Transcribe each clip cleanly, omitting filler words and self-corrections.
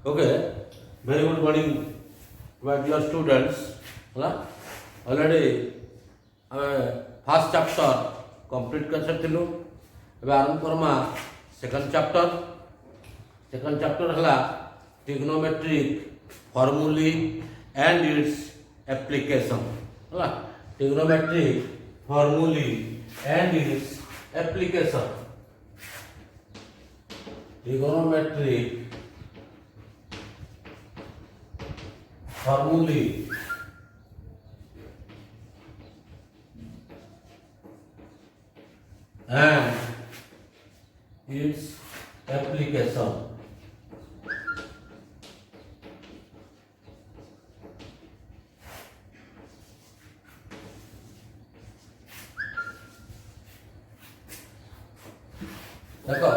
Okay, very good morning, my dear students. Already first chapter complete कर सकथिलु एबे आरंभ करमा सेकंड चैप्टर हला trigonometric formulae and its application हला trigonometric formulae and its application trigonometric formulae and its application. देखो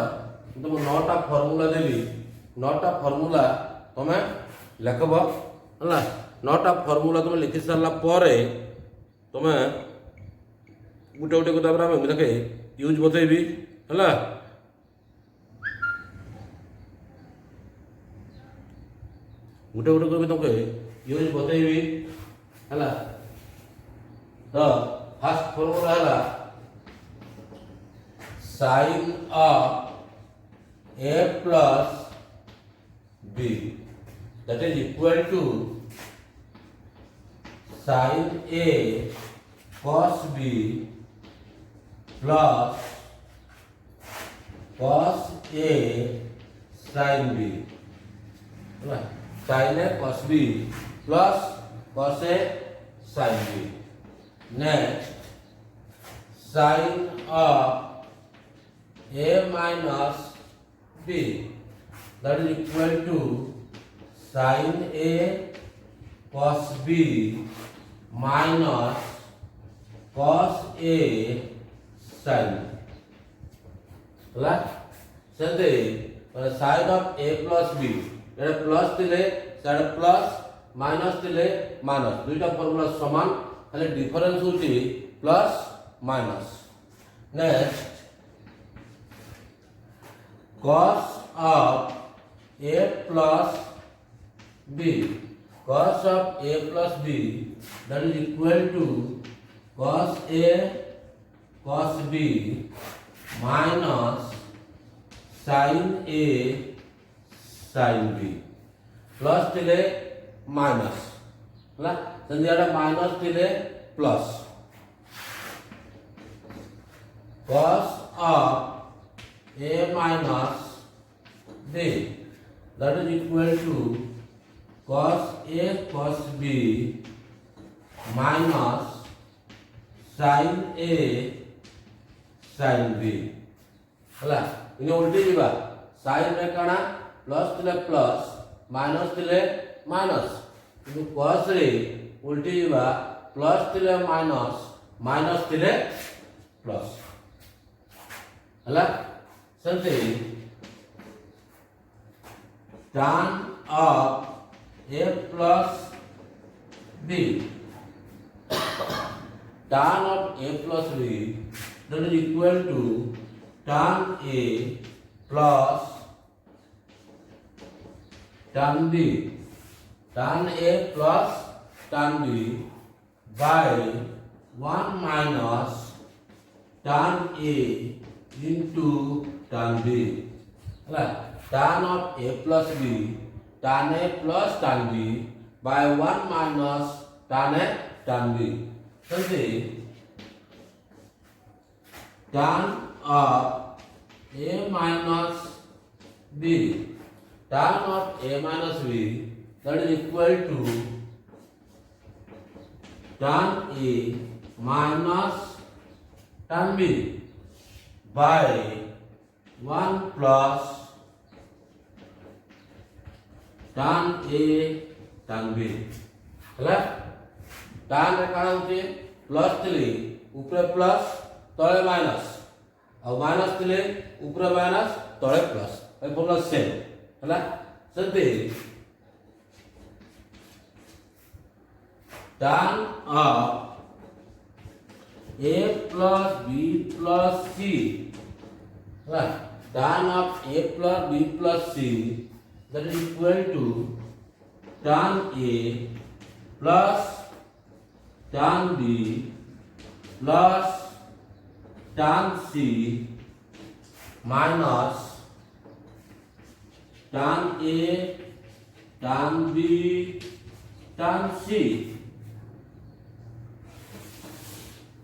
तुम 9टा formula देली 9टा formula तुम्हें लिखबो हला 9टा फॉर्मूला तुम लिखि सारला परे तुम गुटे गुटे को तापर हम देखे यूज बतेबी हला गुटे गुटे को तुमके यूज बतेबी हला तो फर्स्ट फॉर्मूला हला sin of a plus b that is equal to sin a cos b plus cos a sin b. Sin a cos b plus cos a sin b. Next, sin of a minus b that is equal to sin a cos b minus cos a sin b. सेंते sin of a plus b Etah plus दिले side plus minus दिले minus दुईटा formula समान खाली difference होची plus minus. Next cos of a plus b cos of a plus b that is equal to cos a cos b minus sin a sin b plus दिले minus हला संध्याटा minus दिले plus cos of a minus b that is equal to cos a cos b minus sin a sin b हला इने उल्टी जीवा sin रे काना plus दिले प्लस माइनस दिले माइनस किंतु cos रे उल्टी जीवा प्लस दिले माइनस माइनस दिले प्लस हला something tan of a plus b tan of a plus b that is equal to tan a plus tan b tan a plus tan b by 1 minus tan a into tan b हला tan of a plus b tan a plus tan b by 1 minus tan a tan b समझे tan of a minus b tan of a minus b that is equal to tan a minus tan b by 1 plus tan a tan b हला tan रे काना होचे plus दिले ऊपर plus तळे minus और minus दिले ऊपर माइनस तळे प्लस ए फॉर्मूला सेम हला सेते tan of a plus b plus c tan of a plus b plus c that is equal to tan A plus tan B plus tan C minus tan A tan B tan C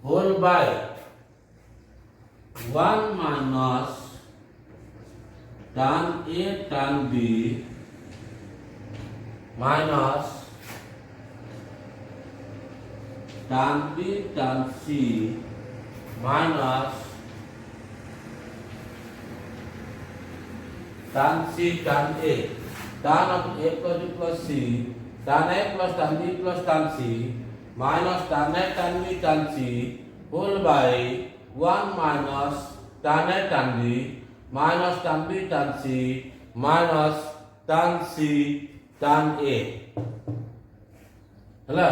whole by 1 minus tan A tan B minus tan B tan C minus tan C tan A, tan of A plus B plus C, tan A plus tan B plus tan C minus tan A tan B tan C whole by 1 minus tan A tan B minus tan B tan C minus tan C tan A ହେଲା।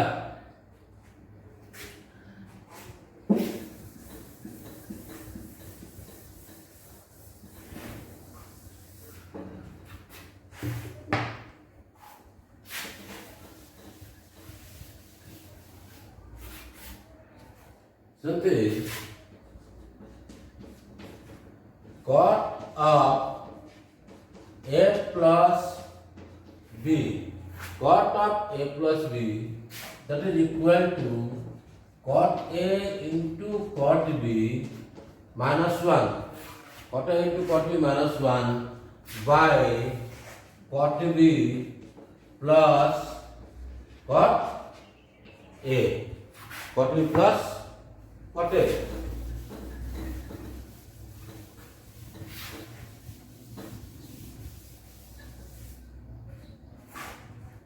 ସେମିତି cot of A plus B, cot of A plus B, that is equal to cot A into cot B minus 1, cot A into cot B minus 1 by cot B plus cot A, cot B plus cot A।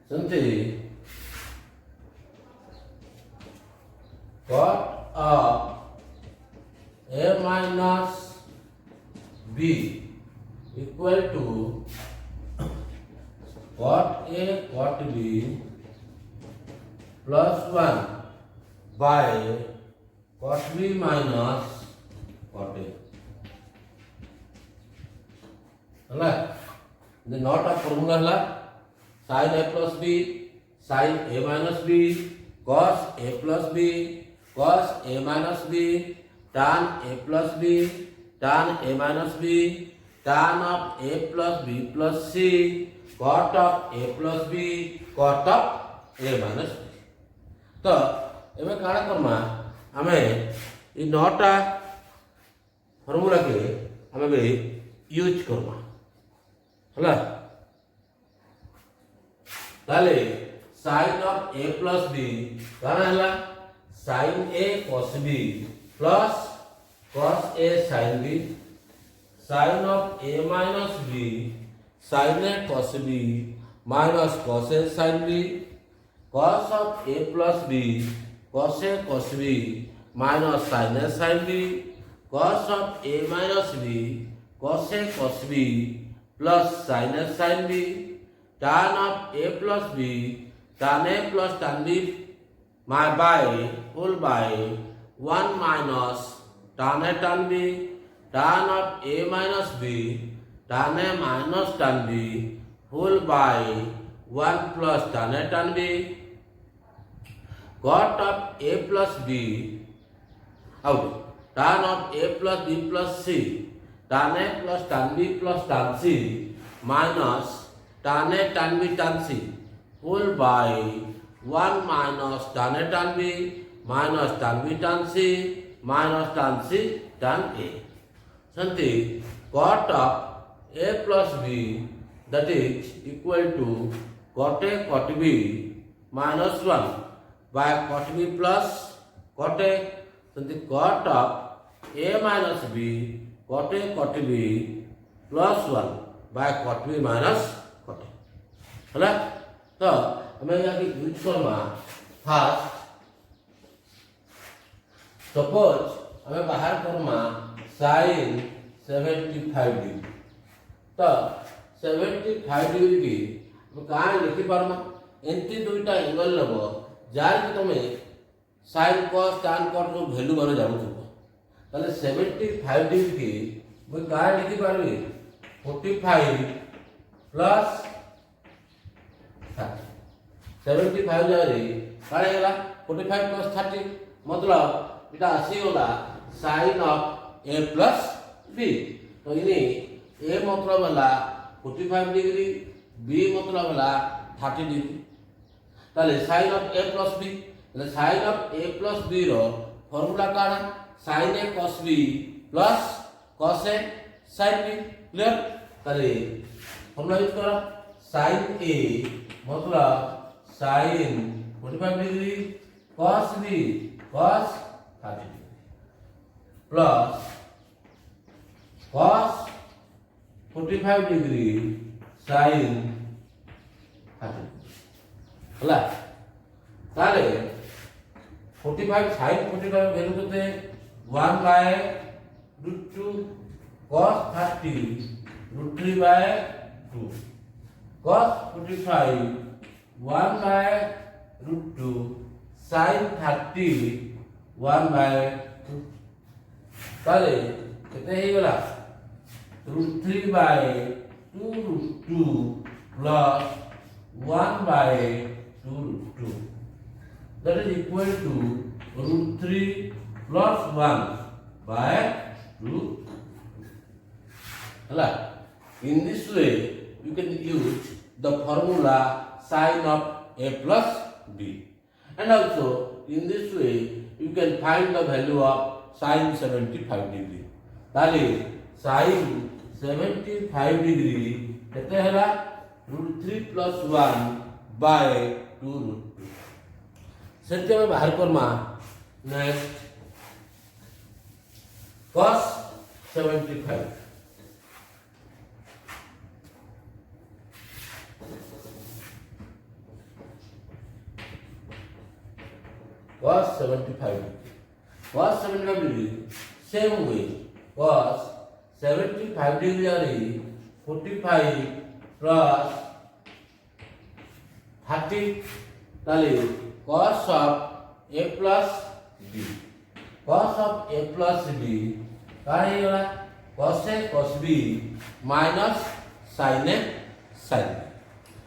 ସେମିତି cot of A minus B equal to cot A cot B plus 1 by cot B minus cot A ହେଲା। ନଅଟା formula ହେଲା sin A plus B, sin A minus B, cos A plus B, cos A minus B, tan A plus B, tan A minus B, tan of A plus B plus C, cot of A plus B, cot of A minus B। तो एमे काଣା करमा आमे ई नौटा formula के आमे बे use Karma होला। ताले sin of A plus B काଣା हला sin A cos B plus cos A sin B, sin of A minus B sin A cos B minus cos A sin B, cos of A plus B cos A cos B minus sin A sin B, cos of A minus B cos A cos B plus sin A sin B, tan of A plus B tan A plus tan B by whole by 1 minus tan A tan B, tan of A minus B tan A minus tan B whole by 1 plus tan A tan B, cot of A plus B out, tan of A plus B plus C, tan A plus tan B plus tan C minus tan A tan B tan C whole by 1 minus tan A tan B minus tan B tan C minus tan C tan A। सेमती cot of A plus B that is equal to cot A cot B minus 1 by cot B plus cot A। सेमती cot of A minus B cot A cot B plus 1 by cot B minus cot A ହେଲା। तो हमें यहाँ की use करना fast suppose हमें बाहर करना sin 75 डिग्री, तो 75 डिग्री की कहाँ लिखी पारमा एंती दुईटा एंगल नब जार कि तुम sin cos tan cot को वैल्यू मान जानू ताले 75 डिग्री की मुझे कहाँ लिखी पारबी 45 प्लस 75 जारी काले गला 45 प्लस 30 मतलब इटा आसी गला sin of a plus b तो इनी a मतलब वाला 45 डिग्री b मतलब वाला 30 डिग्री ताले sin of a plus b ताले sin of a plus b रो फार्मूला काना sin a cos b plus cos a sin b clear ताले फार्मूला यूज करो sin a मतलब sin 45 degree cos b cos 30 degree plus cos 45 degree sin 30 हला ताले 45 sin 45 value कितने 1 bye √2 cos 30 √3 bye 2 cos 45 1 by √2 sin 30 1 by 2 ताले कितने ही गला √3 by 2 √2 plus 1 by 2 √2 that is equal to √3 plus 1 by 2 हला in this way you can use the formula sin of a plus b and also in this way you can find the value of sin 75 degree ताले sin 75 degree कितने हला √3 plus 1 by 2 √2 सत्य में बाहर Karma next cos 75 cos 75 cos 75 degree same way cos 75 degree are 45 plus 30 ताले cos of a plus b cos of a plus b काहे होला cos a cos b minus sin a sin b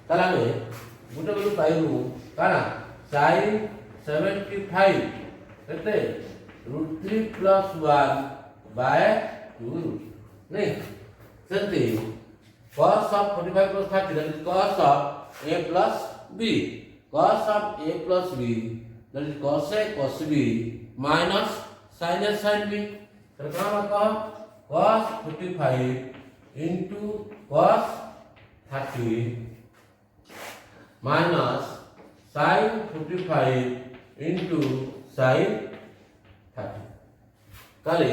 ताला में गुटे गुटे पाइलु काना sin 75 कितने √3 plus 1 by 2 नहीं सत्य cos of 45 plus 30 that is cos of a plus b cos of a plus b that is cos a cos b minus sin a sin b तो क्या मतलब cos 45 into cos 30 minus sin 45 into sin 30 ताले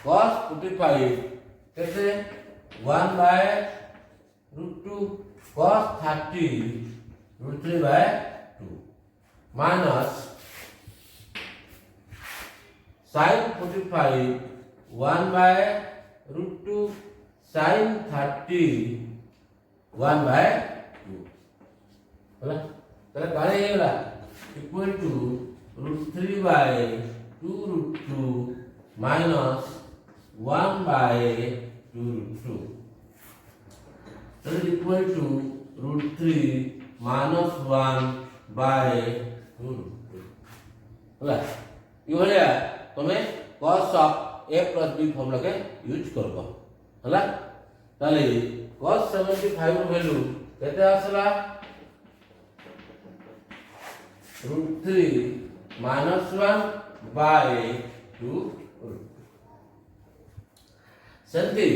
cos 45 कैसे 1 by √2 cos 30 √3 by 2 minus sin 45 1 by √2 sin 30 1 by 2 होला ताले काहे हेला equal to √3 by 2 √2 minus 1 by 2 √2 that is equal to √3 minus 1 by 2 √2 होला ये भलिया तमे cos of a plus b formula के use करबो होला ताले cos 75 रो वैल्यू केते आसला √3 minus 1 by 2 सेंती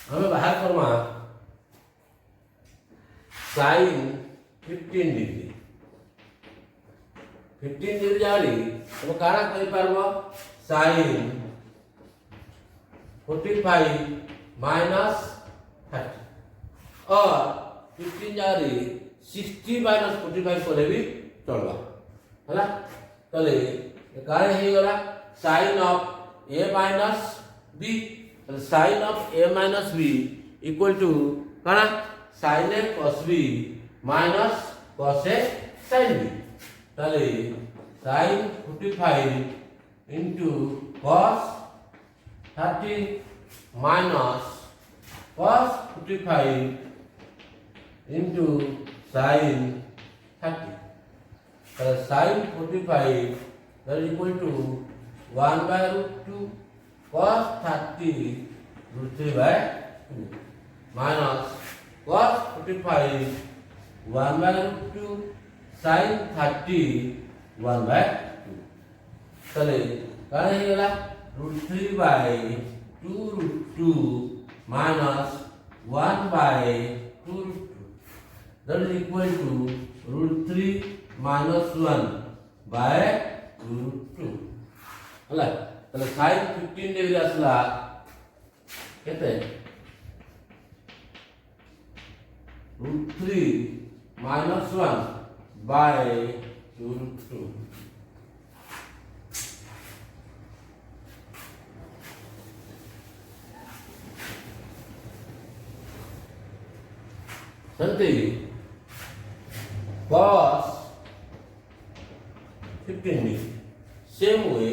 हमें बाहर करमा sin 15 डिग्री 15 डिग्री जाली तो काना कहि परबो sin 45 minus 30 और 15 जारी 60 minus 45 कोले भी चलबा हला तले काहे हे गला sin of a minus b sin of a minus b equal to काना sin a cos b minus cos a sin b तले sin 45 into cos 30 minus cos 45 into sin 30. Sin 45 that is equal to 1 by root 2 cos 30 root 3 by 2 minus cos 45 1 by root 2 sin 30 1 by 2. चले कहाँ है ये root 3 by 2 root 2 minus 1 by 2 root 2 that is equal to root 3 minus 1 by root 2. ହେଲା ତାହେଲେ sin 15 degree ଆସିଲା କେତେ root 3 minus 1 by root 2. सेमती cos 15 degree same way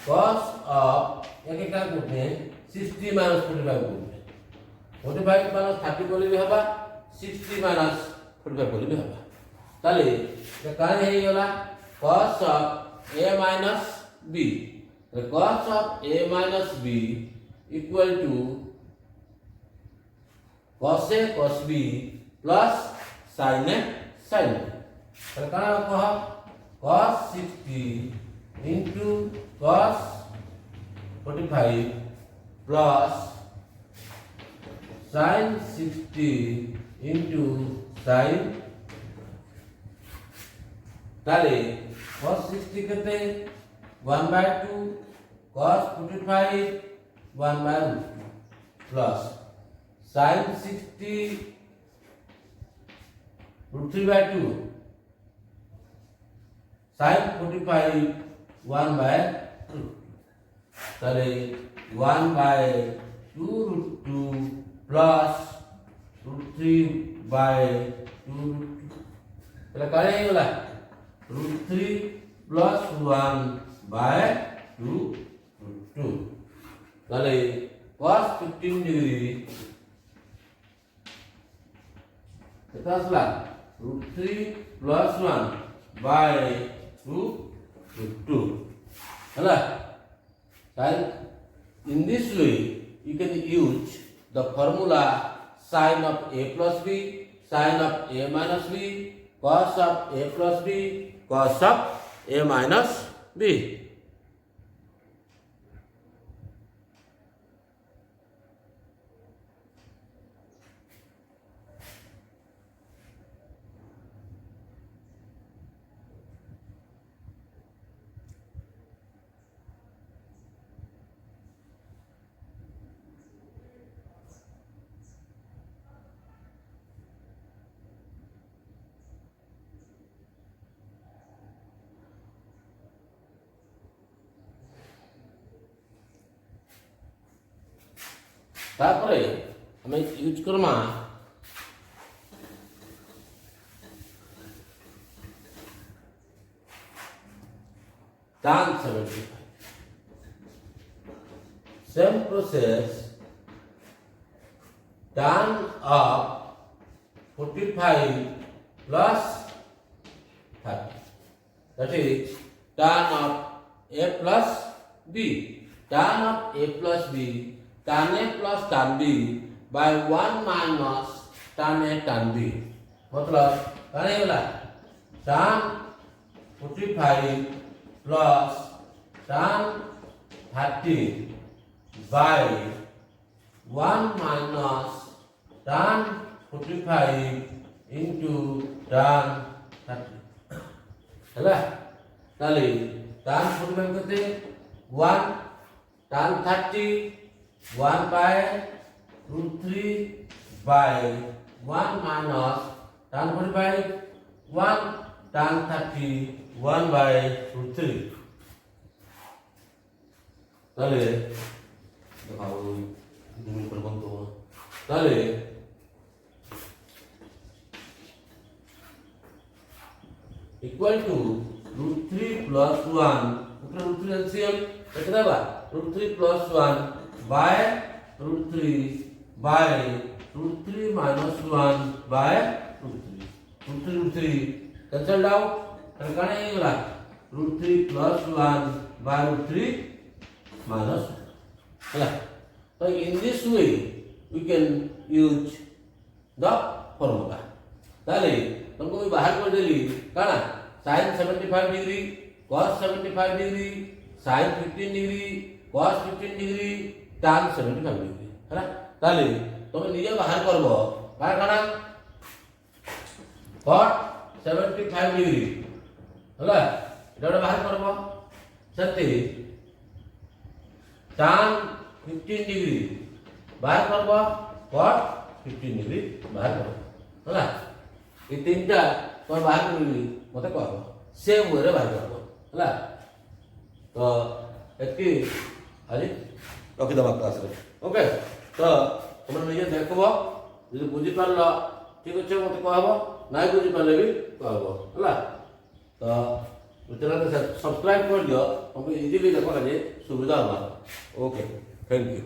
cos of एक क्या करते हैं 60 minus 45 बोलते हैं 45 minus 30 बोले भी हवा 60 minus 45 बोले भी हवा ताले ये कहाँ है ये वाला cos of a minus b तो cos of a minus b equal to cos a cos b plus sin a sin b तो कहाँ कहा cos 60 into cos 45 plus sin 60 into sin ताले cos 60 कहते 1 by 2 cos 45 1 by root 2 plus sin 60 root 3 by 2 sin 45 1 by root 2 ताले 1 by 2 root 2 plus root 3 by 2 root 2 ताले क्या है ये वाला root 3 plus 1 by 2 root 2 ताले cos 15 डिग्री कितना असला root 3 plus 1 by 2 root 2 है in this way you can use the formula sin of a plus b sin of a minus b cos of a plus b cos of a minus b. तापरे हमें use Karma tan 75 same process tan of 45 plus 30 that is tan of a plus b tan of a plus b tan a plus tan b by 1 minus tan a tan b मतलब क्या है वाला tan 45 plus tan 30 by 1 minus tan 45 into tan 30 है ताली tan 45 कहते 1 tan 30 1 by root 3 by 1 minus tan 45 1 tan 30 1 by root 3 ताले दिखाओ दूरी पर कौन तो ताले equal to root 3 plus 1 root 3 LCM कितना बा root 3 plus 1 by root 3 by root 3 minus 1 by root 3 cancel out तर काणे हेगला root 3 plus 1 by root 3 minus 1 हला तो in this way we can use the formula ताले तुमको भी बाहर कर देली काना sin 75 degree cos 75 degree sin 15 degree cos 15 degree tan 75 degree हला ताले तुम निजे बाहर करबो काना cot 75 डिग्री हला एटा बाहर करबो सते tan 15 डिग्री बाहर करबो cot 15 डिग्री बाहर करबो हला ये तीनटा तो बाहर करबी मते कहबो सेम वे रे बाहर करबो हला तो एति अरे रखि दबा क्लास रे ओके तो तुम निजे देखबो যদি বুঝি পারলো ঠিক আছে মতে कहबो নাই বুঝি পারলে भी कहबो हला तो चैनल को सब्सक्राइब कर दियो हमको इजीली देखो जे सुविधा होगा ओके थैंक यू।